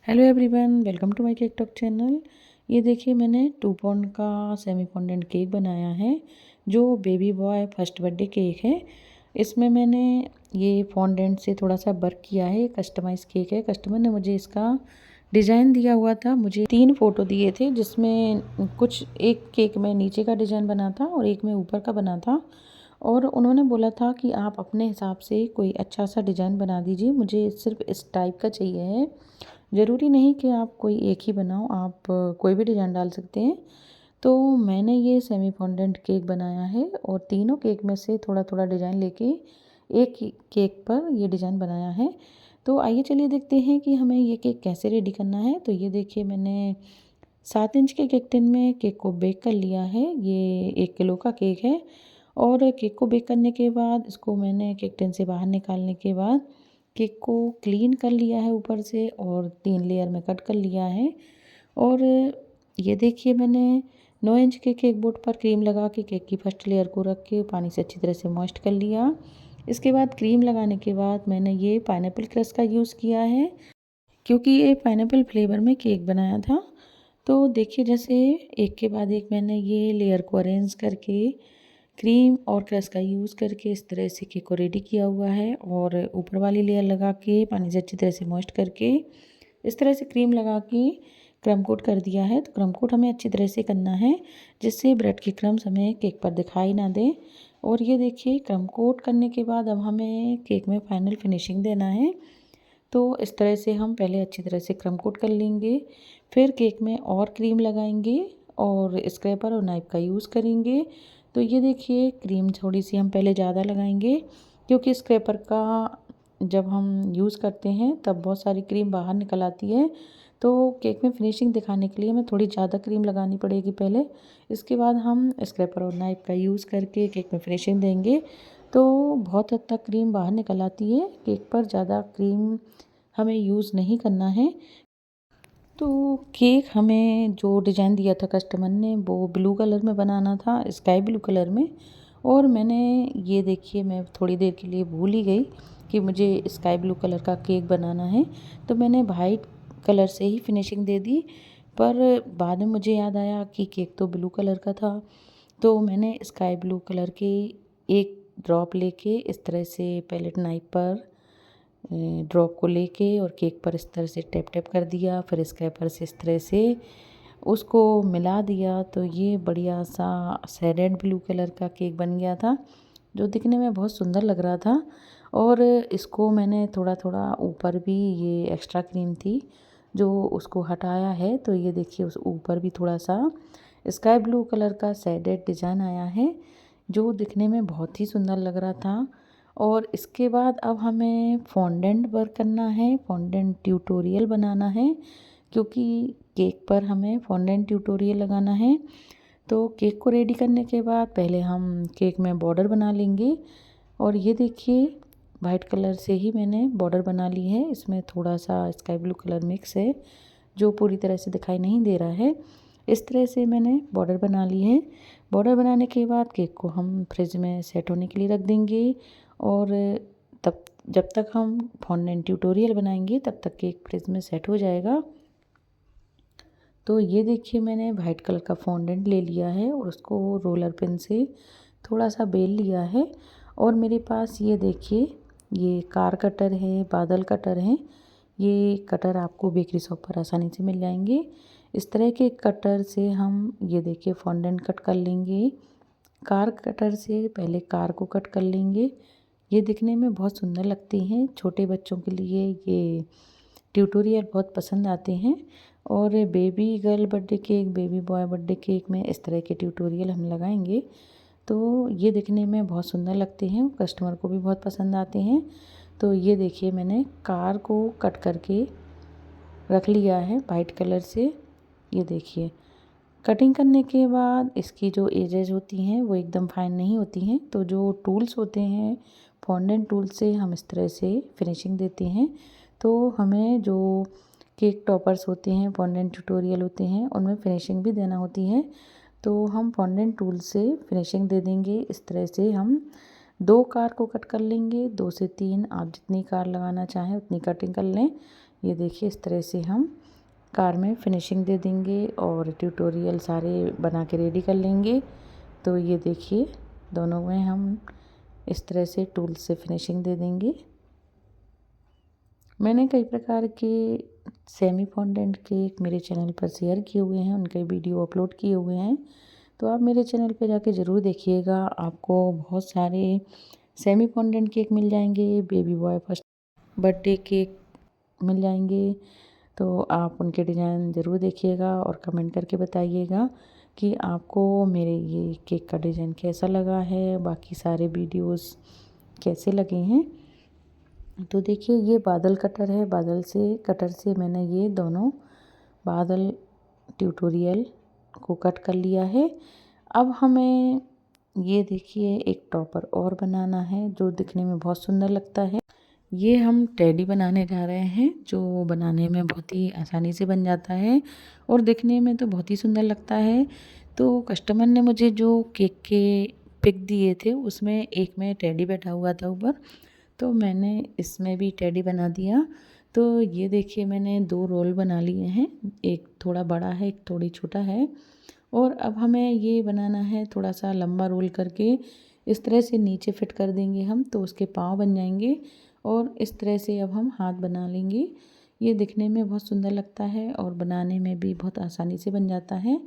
Hello everyone, welcome to my cake talk channel. ये देखिए मैंने 2 पाउंड का सेमी फॉन्डेंट केक बनाया है जो baby boy first birthday cake है। इसमें मैंने ये फॉन्डेंट से थोड़ा सा वर्क किया है। कस्टमाइज़ केक है। कस्टमर ने मुझे इसका डिज़ाइन दिया हुआ था। मुझे 3 फ़ोटो दिए थे जिसमें कुछ एक केक में नीचे का डिज़ाइन बना था और एक में ऊपर का बना था। और उन्होंने बोला था कि आप अपने हिसाब से कोई अच्छा सा डिज़ाइन बना दीजिए, मुझे सिर्फ इस टाइप का चाहिए है। ज़रूरी नहीं कि आप कोई एक ही बनाओ, आप कोई भी डिज़ाइन डाल सकते हैं। तो मैंने ये सेमी फॉन्डेंट केक बनाया है और तीनों केक में से थोड़ा थोड़ा डिज़ाइन लेके एक ही केक पर ये डिज़ाइन बनाया है। तो आइए चलिए देखते हैं कि हमें ये केक कैसे रेडी करना है। तो ये देखिए मैंने 7 इंच के केक टिन में केक को बेक कर लिया है। ये 1 किलो का केक है और केक को बेक करने के बाद इसको मैंने केक टिन से बाहर निकालने के बाद केक को क्लीन कर लिया है ऊपर से और 3 लेयर में कट कर लिया है। और ये देखिए मैंने 9 इंच के केक बोर्ड पर क्रीम लगा के केक की फर्स्ट लेयर को रख के पानी से अच्छी तरह से मॉइस्ट कर लिया। इसके बाद क्रीम लगाने के बाद मैंने ये पाइनएप्पल क्रस्ट का यूज़ किया है क्योंकि ये पाइनएप्पल फ्लेवर में केक बनाया था। तो देखिए जैसे एक के बाद एक मैंने ये लेयर को अरेंज करके क्रीम और क्रस्ट का यूज़ करके इस तरह से केक को रेडी किया हुआ है और ऊपर वाली लेयर लगा के पानी से अच्छी तरह से मॉइस्ट करके इस तरह से क्रीम लगा के क्रम कोट कर दिया है। तो क्रम कोट हमें अच्छी तरह से करना है जिससे ब्रेड के क्रम्स हमें केक पर दिखाई ना दे। और ये देखिए क्रम कोट करने के बाद अब हमें केक में फाइनल फिनिशिंग देना है। तो इस तरह से हम पहले अच्छी तरह से क्रम कोट कर लेंगे, फिर केक में और क्रीम लगाएंगे और स्क्रैपर और नाइफ का यूज़ करेंगे। तो ये देखिए क्रीम थोड़ी सी हम पहले ज़्यादा लगाएंगे क्योंकि स्क्रैपर का जब हम यूज़ करते हैं तब बहुत सारी क्रीम बाहर निकल आती है। तो केक में फिनिशिंग दिखाने के लिए हमें थोड़ी ज़्यादा क्रीम लगानी पड़ेगी पहले। इसके बाद हम स्क्रैपर और नाइफ का यूज़ करके केक में फिनिशिंग देंगे। तो बहुत हद तक क्रीम बाहर निकल आती है। केक पर ज़्यादा क्रीम हमें यूज़ नहीं करना है। तो केक हमें जो डिज़ाइन दिया था कस्टमर ने वो ब्लू कलर में बनाना था, स्काई ब्लू कलर में। और मैंने ये देखिए मैं थोड़ी देर के लिए भूल ही गई कि मुझे स्काई ब्लू कलर का केक बनाना है। तो मैंने वाइट कलर से ही फिनिशिंग दे दी, पर बाद में मुझे याद आया कि केक तो ब्लू कलर का था। तो मैंने स्काई ब्लू कलर के एक ड्रॉप लेके इस तरह से पैलेट नाइफ पर ड्रॉप को लेके और केक पर इस तरह से टैप टैप कर दिया, फिर स्क्रैपर से इस तरह से उसको मिला दिया। तो ये बढ़िया सा सैडेड ब्लू कलर का केक बन गया था जो दिखने में बहुत सुंदर लग रहा था। और इसको मैंने थोड़ा थोड़ा ऊपर भी ये एक्स्ट्रा क्रीम थी जो उसको हटाया है। तो ये देखिए उस ऊपर भी थोड़ा सा स्काई ब्लू कलर का सैडेड डिज़ाइन आया है जो दिखने में बहुत ही सुंदर लग रहा था। और इसके बाद अब हमें फॉन्डेंट वर्क करना है, फॉन्डेंट ट्यूटोरियल बनाना है क्योंकि केक पर हमें फॉन्डेंट ट्यूटोरियल लगाना है। तो केक को रेडी करने के बाद पहले हम केक में बॉर्डर बना लेंगे। और ये देखिए वाइट कलर से ही मैंने बॉर्डर बना ली है। इसमें थोड़ा सा स्काई ब्लू कलर मिक्स है जो पूरी तरह से दिखाई नहीं दे रहा है। इस तरह से मैंने बॉर्डर बना ली है। बॉर्डर बनाने के बाद केक को हम फ्रिज में सेट होने के लिए रख देंगे। और तब जब तक हम फॉन्डेंट ट्यूटोरियल बनाएंगे तब तक केक फ्रिज में सेट हो जाएगा। तो ये देखिए मैंने वाइट कलर का फॉन्डेंट ले लिया है और उसको रोलर पिन से थोड़ा सा बेल लिया है। और मेरे पास ये देखिए ये कार कटर है, बादल कटर हैं। ये कटर आपको बेकरी शॉप पर आसानी से मिल जाएंगे। इस तरह के कटर से हम ये देखिए फॉन्डेंट कट कर लेंगे। कार कटर से पहले कार को कट कर लेंगे। ये दिखने में बहुत सुंदर लगती हैं। छोटे बच्चों के लिए ये ट्यूटोरियल बहुत पसंद आते हैं। और baby girl birthday cake, baby boy birthday cake में इस तरह के ट्यूटोरियल हम लगाएंगे तो ये दिखने में बहुत सुंदर लगते हैं, कस्टमर को भी बहुत पसंद आते हैं। तो ये देखिए मैंने कार को कट करके रख लिया है वाइट कलर से। ये देखिए कटिंग करने के बाद इसकी जो एजेस होती हैं वो एकदम फाइन नहीं होती हैं। तो जो टूल्स होते हैं फॉन्डेंट टूल से हम इस तरह से फिनिशिंग देते हैं। तो हमें जो केक टॉपर्स होते हैं, फॉन्डेंट ट्यूटोरियल होते हैं, उनमें फिनिशिंग भी देना होती है। तो हम फॉन्डेंट टूल से फिनिशिंग दे देंगे। इस तरह से हम 2 कार को कट कर लेंगे, 2 से 3, आप जितनी कार लगाना चाहें उतनी कटिंग कर लें। ये देखिए इस तरह से हम कार में फिनिशिंग दे देंगे और ट्यूटोरियल सारे बना के रेडी कर लेंगे। तो ये देखिए दोनों में हम इस तरह से टूल से फिनिशिंग दे देंगे। मैंने कई प्रकार के सेमी फॉन्डेंट केक मेरे चैनल पर शेयर किए हुए हैं, उनके वीडियो अपलोड किए हुए हैं, तो आप मेरे चैनल पे जाके ज़रूर देखिएगा। आपको बहुत सारे सेमी फॉन्डेंट केक मिल जाएंगे, baby boy first birthday cake मिल जाएंगे। तो आप उनके डिज़ाइन ज़रूर देखिएगा और कमेंट करके बताइएगा कि आपको मेरे ये केक का डिज़ाइन कैसा लगा है, बाकी सारे वीडियोस कैसे लगे हैं। तो देखिए ये बादल कटर है, कटर से मैंने ये दोनों बादल ट्यूटोरियल को कट कर लिया है। अब हमें ये देखिए एक टॉपर और बनाना है जो दिखने में बहुत सुंदर लगता है। ये हम टेडी बनाने जा रहे हैं जो बनाने में बहुत ही आसानी से बन जाता है और दिखने में तो बहुत ही सुंदर लगता है। तो कस्टमर ने मुझे जो केक के पिक दिए थे उसमें एक में टेडी बैठा हुआ था ऊपर, तो मैंने इसमें भी टेडी बना दिया। तो ये देखिए मैंने 2 रोल बना लिए हैं, एक थोड़ा बड़ा है, एक थोड़ी छोटा है। और अब हमें ये बनाना है थोड़ा सा लंबा रोल करके इस तरह से नीचे फिट कर देंगे हम, तो उसके पाँव बन जाएंगे और इस तरह से अब हम हाथ बना लेंगे। ये दिखने में बहुत सुंदर लगता है और बनाने में भी बहुत आसानी से बन जाता है।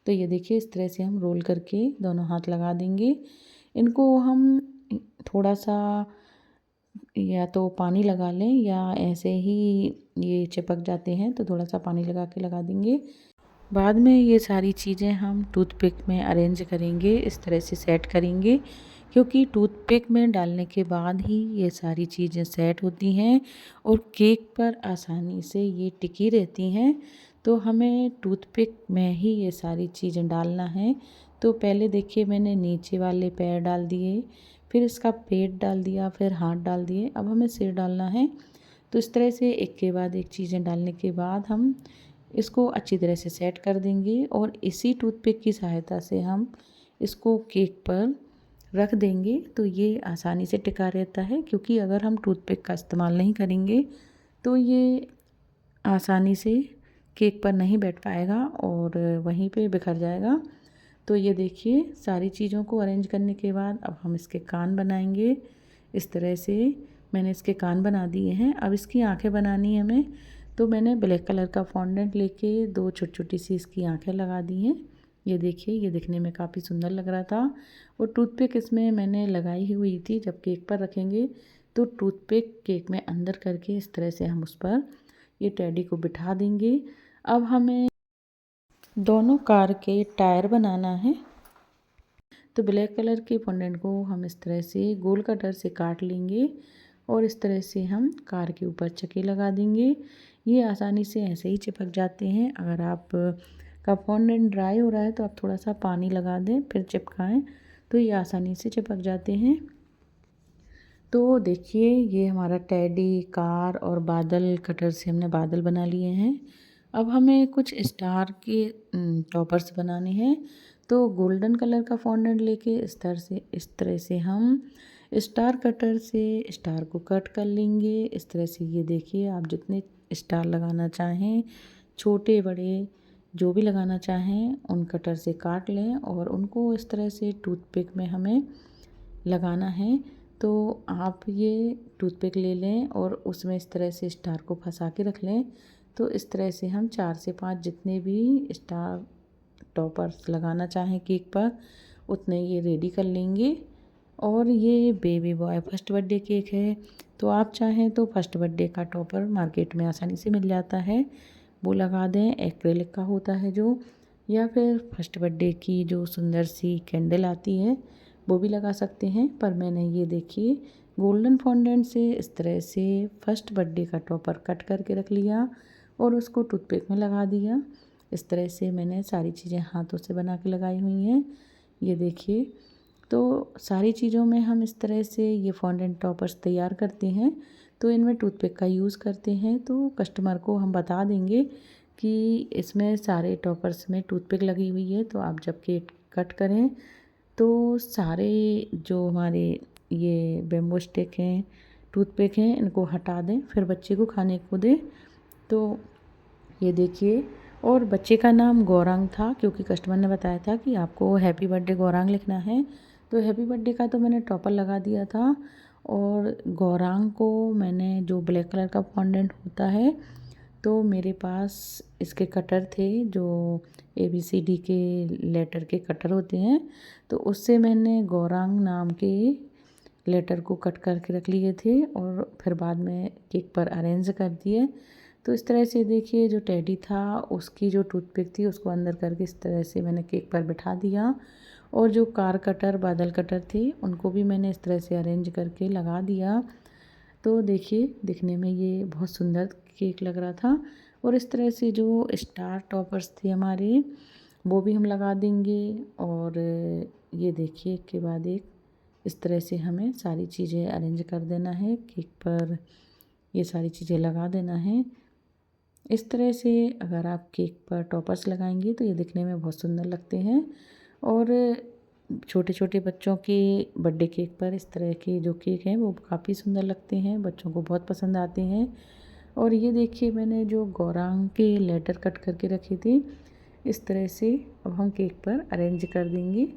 तो ये देखिए इस तरह से हम रोल करके दोनों हाथ लगा देंगे। इनको हम थोड़ा सा या तो पानी लगा लें या ऐसे ही ये चिपक जाते हैं, तो थोड़ा सा पानी लगा के लगा देंगे। बाद में ये सारी चीज़ें हम टूथपिक में अरेंज करेंगे, इस तरह से सेट करेंगे, क्योंकि टूथपिक में डालने के बाद ही ये सारी चीज़ें सेट होती हैं और केक पर आसानी से ये टिकी रहती हैं। तो हमें टूथपिक में ही ये सारी चीज़ें डालना है। तो पहले देखिए मैंने नीचे वाले पैर डाल दिए, फिर इसका पेट डाल दिया, फिर हाथ डाल दिए, अब हमें सिर डालना है। तो इस तरह से एक के बाद एक चीज़ें डालने के बाद हम इसको अच्छी तरह से सेट कर देंगे और इसी टूथपिक की सहायता से हम इसको केक पर रख देंगे। तो ये आसानी से टिका रहता है, क्योंकि अगर हम टूथपिक का इस्तेमाल नहीं करेंगे तो ये आसानी से केक पर नहीं बैठ पाएगा और वहीं पे बिखर जाएगा। तो ये देखिए सारी चीज़ों को अरेंज करने के बाद अब हम इसके कान बनाएंगे। इस तरह से मैंने इसके कान बना दिए हैं। अब इसकी आंखें बनानी है हमें, तो मैंने ब्लैक कलर का फॉन्डेंट लेके 2 छोटी-छोटी सी इसकी आंखें लगा दी हैं। ये देखिए ये दिखने में काफ़ी सुंदर लग रहा था और टूथपिक इसमें मैंने लगाई ही हुई थी। जब केक पर रखेंगे तो टूथपिक केक में अंदर करके इस तरह से हम उस पर ये टेडी को बिठा देंगे। अब हमें दोनों कार के टायर बनाना है। तो ब्लैक कलर के फॉन्डेंट को हम इस तरह से गोल कटर से काट लेंगे और इस तरह से हम कार के ऊपर चक्के लगा देंगे। ये आसानी से ऐसे ही चिपक जाते हैं। अगर आप का फॉन्डेंट ड्राई हो रहा है तो आप थोड़ा सा पानी लगा दें फिर चिपकाएं, तो ये आसानी से चिपक जाते हैं। तो देखिए ये हमारा टेडी, कार और बादल कटर से हमने बादल बना लिए हैं। अब हमें कुछ स्टार के टॉपर्स बनाने हैं। तो गोल्डन कलर का फॉन्डेंट लेके इस तरह से हम स्टार कटर से स्टार को कट कर लेंगे। इस तरह से ये देखिए आप जितने स्टार लगाना चाहें, छोटे बड़े जो भी लगाना चाहें, उन कटर से काट लें और उनको इस तरह से टूथपिक में हमें लगाना है। तो आप ये टूथपिक ले लें और उसमें इस तरह से स्टार को फंसा के रख लें। तो इस तरह से हम 4 से 5 जितने भी स्टार टॉपर्स लगाना चाहें केक पर उतने ये रेडी कर लेंगे। और ये baby boy first birthday cake है, तो आप चाहें तो फर्स्ट बर्थडे का टॉपर मार्केट में आसानी से मिल जाता है, वो लगा दें। एक्रेलिक का होता है जो, या फिर फर्स्ट बर्थडे की जो सुंदर सी कैंडल आती है वो भी लगा सकते हैं। पर मैंने ये देखिए गोल्डन फॉन्डेंट से इस तरह से फर्स्ट बर्थडे का टॉपर कट करके रख लिया और उसको टूथपिक में लगा दिया। इस तरह से मैंने सारी चीज़ें हाथों से बना के लगाई हुई हैं। ये देखिए, तो सारी चीज़ों में हम इस तरह से ये फॉन्डेंट टॉपर्स तैयार करते हैं। तो इनमें टूथपिक का यूज़ करते हैं। तो कस्टमर को हम बता देंगे कि इसमें सारे टॉपर्स में टूथपिक लगी हुई है, तो आप जब केक कट करें तो सारे जो हमारे ये बेम्बो स्टिक हैं, टूथपिक हैं, इनको हटा दें, फिर बच्चे को खाने को दें। तो ये देखिए, और बच्चे का नाम गौरांग था क्योंकि कस्टमर ने बताया था कि आपको हैप्पी बर्थडे गौरांग लिखना है। तो हैप्पी बर्थडे का तो मैंने टॉपर लगा दिया था, और गौरांग को मैंने जो ब्लैक कलर का फॉन्डेंट होता है, तो मेरे पास इसके कटर थे जो ABCD के लेटर के कटर होते हैं, तो उससे मैंने गौरांग नाम के लेटर को कट करके रख लिए थे और फिर बाद में केक पर अरेंज कर दिए। तो इस तरह से देखिए, जो टेडी था उसकी जो टूथपिक थी उसको अंदर करके इस तरह से मैंने केक पर बिठा दिया, और जो कार कटर बादल कटर थे उनको भी मैंने इस तरह से अरेंज करके लगा दिया। तो देखिए, दिखने में ये बहुत सुंदर केक लग रहा था। और इस तरह से जो स्टार टॉपर्स थे हमारे, वो भी हम लगा देंगे। और ये देखिए, एक के बाद एक इस तरह से हमें सारी चीज़ें अरेंज कर देना है केक पर, ये सारी चीज़ें लगा देना है। इस तरह से अगर आप केक पर टॉपर्स लगाएंगे तो ये दिखने में बहुत सुंदर लगते हैं। और छोटे छोटे बच्चों के बर्थडे केक पर इस तरह के जो केक हैं वो काफ़ी सुंदर लगते हैं, बच्चों को बहुत पसंद आते हैं। और ये देखिए, मैंने जो गौरांग के लेटर कट करके रखे थे, इस तरह से अब हम केक पर अरेंज कर देंगे।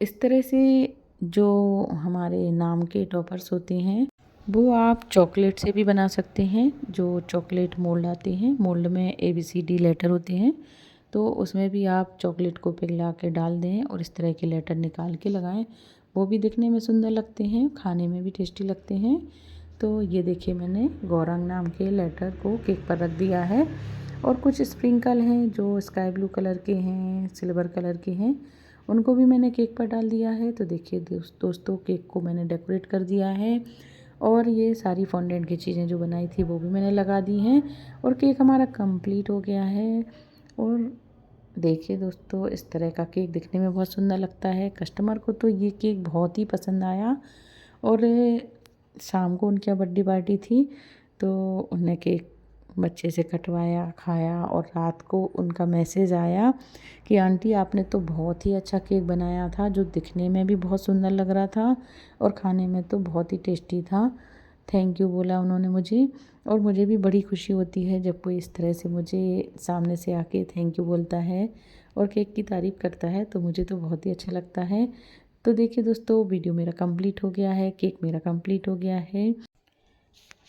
इस तरह से जो हमारे नाम के टॉपर्स होते हैं वो आप चॉकलेट से भी बना सकते हैं। जो चॉकलेट मोल्ड आते हैं, मोल्ड में ABCD लेटर होते हैं, तो उसमें भी आप चॉकलेट को पिघला के डाल दें और इस तरह के लेटर निकाल के लगाएं, वो भी दिखने में सुंदर लगते हैं, खाने में भी टेस्टी लगते हैं। तो ये देखिए, मैंने गौरांग नाम के लेटर को केक पर रख दिया है। और कुछ स्प्रिंकल हैं जो स्काई ब्लू कलर के हैं, सिल्वर कलर के हैं, उनको भी मैंने केक पर डाल दिया है। तो देखिए दोस्तों, केक को मैंने डेकोरेट कर दिया है, और ये सारी फॉन्डेंट की चीज़ें जो बनाई थी वो भी मैंने लगा दी हैं, और केक हमारा कंप्लीट हो गया है। और देखिए दोस्तों, इस तरह का केक दिखने में बहुत सुंदर लगता है। कस्टमर को तो ये केक बहुत ही पसंद आया, और शाम को उनकी बर्थडे पार्टी थी, तो उन्हें केक बच्चे से कटवाया, खाया, और रात को उनका मैसेज आया कि आंटी आपने तो बहुत ही अच्छा केक बनाया था, जो दिखने में भी बहुत सुंदर लग रहा था और खाने में तो बहुत ही टेस्टी था। थैंक यू बोला उन्होंने मुझे, और मुझे भी बड़ी खुशी होती है जब कोई इस तरह से मुझे सामने से आके थैंक यू बोलता है और केक की तारीफ़ करता है, तो मुझे तो बहुत ही अच्छा लगता है। तो देखिए दोस्तों, वीडियो मेरा कंप्लीट हो गया है, केक मेरा कंप्लीट हो गया है।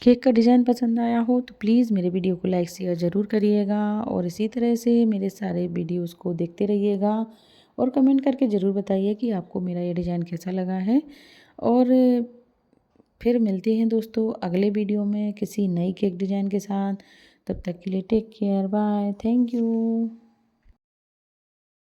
केक का डिज़ाइन पसंद आया हो तो प्लीज़ मेरे वीडियो को लाइक शेयर ज़रूर करिएगा, और इसी तरह से मेरे सारे वीडियोस को देखते रहिएगा, और कमेंट करके ज़रूर बताइए कि आपको मेरा ये डिज़ाइन कैसा लगा है। और फिर मिलते हैं दोस्तों अगले वीडियो में किसी नई केक डिज़ाइन के साथ। तब तक के लिए take care, bye, thank you.